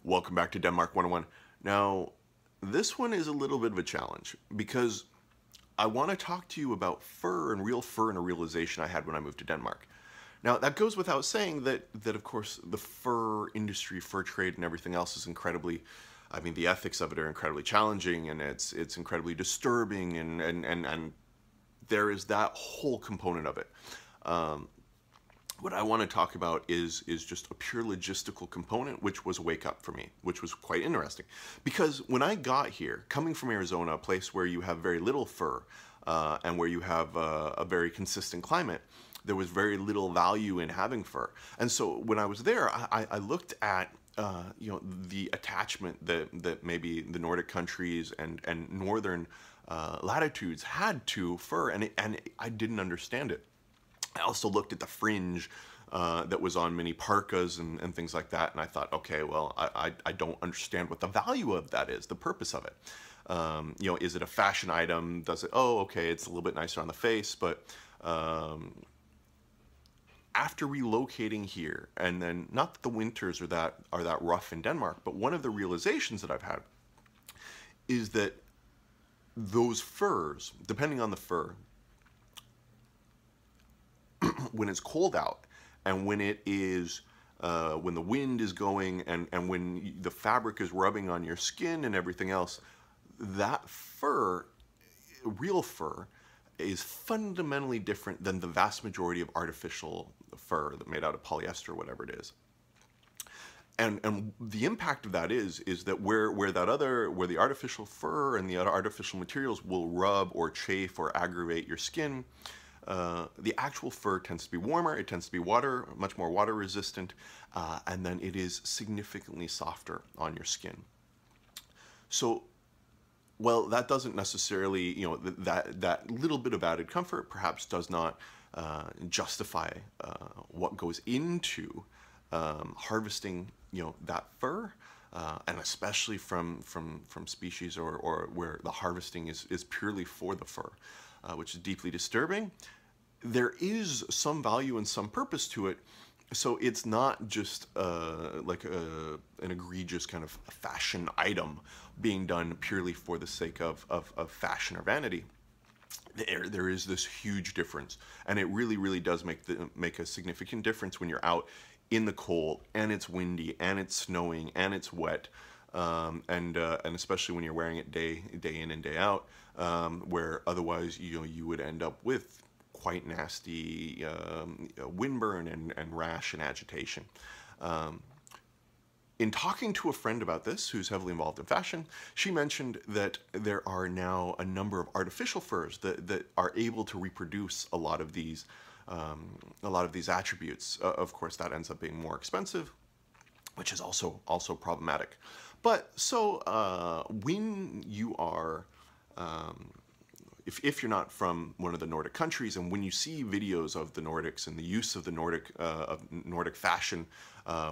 Welcome back to Denmark 101. Now, this one is a little bit of a challenge because I want to talk to you about fur and real fur and a realization I had when I moved to Denmark. Now, that goes without saying that of course, the fur industry, fur trade, and everything else is incredibly, I mean, the ethics of it are incredibly challenging, and it's incredibly disturbing, and there is that whole component of it. What I want to talk about is just a pure logistical component, which was a wake up for me, which was quite interesting. Because when I got here, coming from Arizona, a place where you have very little fur and where you have a very consistent climate, there was very little value in having fur. And so when I was there, I looked at the attachment that maybe the Nordic countries and northern latitudes had to fur, and I didn't understand it. I also looked at the fringe that was on many parkas and things like that, and I thought, okay, well, I don't understand what the value of that is, the purpose of it. Is it a fashion item? Does it, oh, okay, it's a little bit nicer on the face, but after relocating here, and then not that the winters are that rough in Denmark, but one of the realizations that I've had is that those furs, depending on the fur, when it's cold out and when it is when the wind is going and when the fabric is rubbing on your skin and everything else, that fur, real fur, is fundamentally different than the vast majority of artificial fur that made out of polyester or whatever it is. And the impact of that is that where the artificial fur and the other artificial materials will rub or chafe or aggravate your skin, the actual fur tends to be warmer, it tends to be much more water resistant, and then it is significantly softer on your skin. So, well, that doesn't necessarily, that little bit of added comfort perhaps does not justify what goes into harvesting, that fur, and especially from species or where the harvesting is purely for the fur. Which is deeply disturbing. There is some value and some purpose to it, so it's not just like an egregious kind of fashion item being done purely for the sake of fashion or vanity. There is this huge difference, and it really does make a significant difference when you're out in the cold, and it's windy, and it's snowing, and it's wet. And especially when you're wearing it day in and day out, where otherwise you would end up with quite nasty windburn and rash and agitation. In talking to a friend about this, who's heavily involved in fashion, she mentioned that there are now a number of artificial furs that are able to reproduce a lot of these attributes. Of course, that ends up being more expensive, which is also problematic. But so when you are, if you're not from one of the Nordic countries, and when you see videos of the Nordics and the use of the Nordic fashion,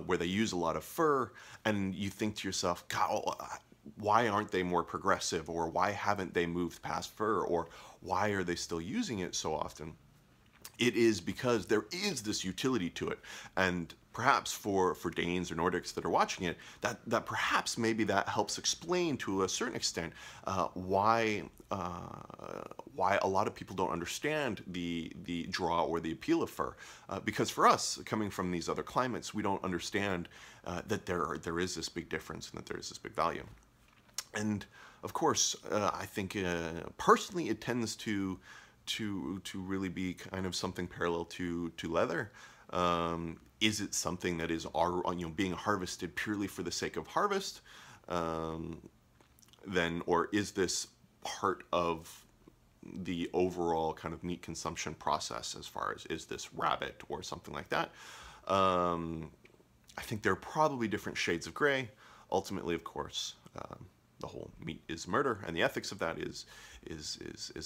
where they use a lot of fur, and you think to yourself, God, why aren't they more progressive, or why haven't they moved past fur, or why are they still using it so often? It is because there is this utility to it, and perhaps for Danes or Nordics that are watching it, that perhaps maybe that helps explain to a certain extent why a lot of people don't understand the draw or the appeal of fur, because for us, coming from these other climates, we don't understand that there is this big difference and that there is this big value. And of course, I think personally it tends to really be kind of something parallel to leather. Is it something that is being harvested purely for the sake of harvest, then, or is this part of the overall kind of meat consumption process, as far as is this rabbit or something like that? I think there are probably different shades of gray. Ultimately, of course, the whole meat is murder, and the ethics of that is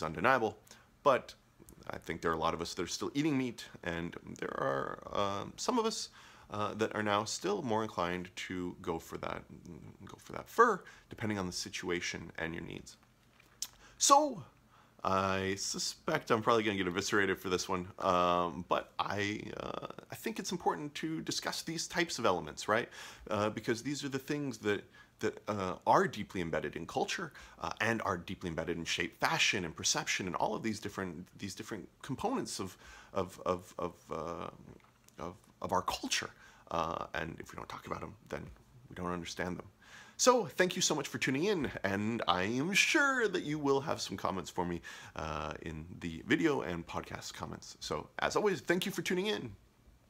undeniable. But I think there are a lot of us that are still eating meat, and there are some of us that are now still more inclined to go for that fur, depending on the situation and your needs. So I suspect I'm probably going to get eviscerated for this one, but I think it's important to discuss these types of elements, right? Because these are the things that are deeply embedded in culture and are deeply embedded in shape, fashion, and perception, and all of these different components of our culture. And if we don't talk about them, then we don't understand them. So thank you so much for tuning in, and I am sure that you will have some comments for me in the video and podcast comments. So as always, thank you for tuning in.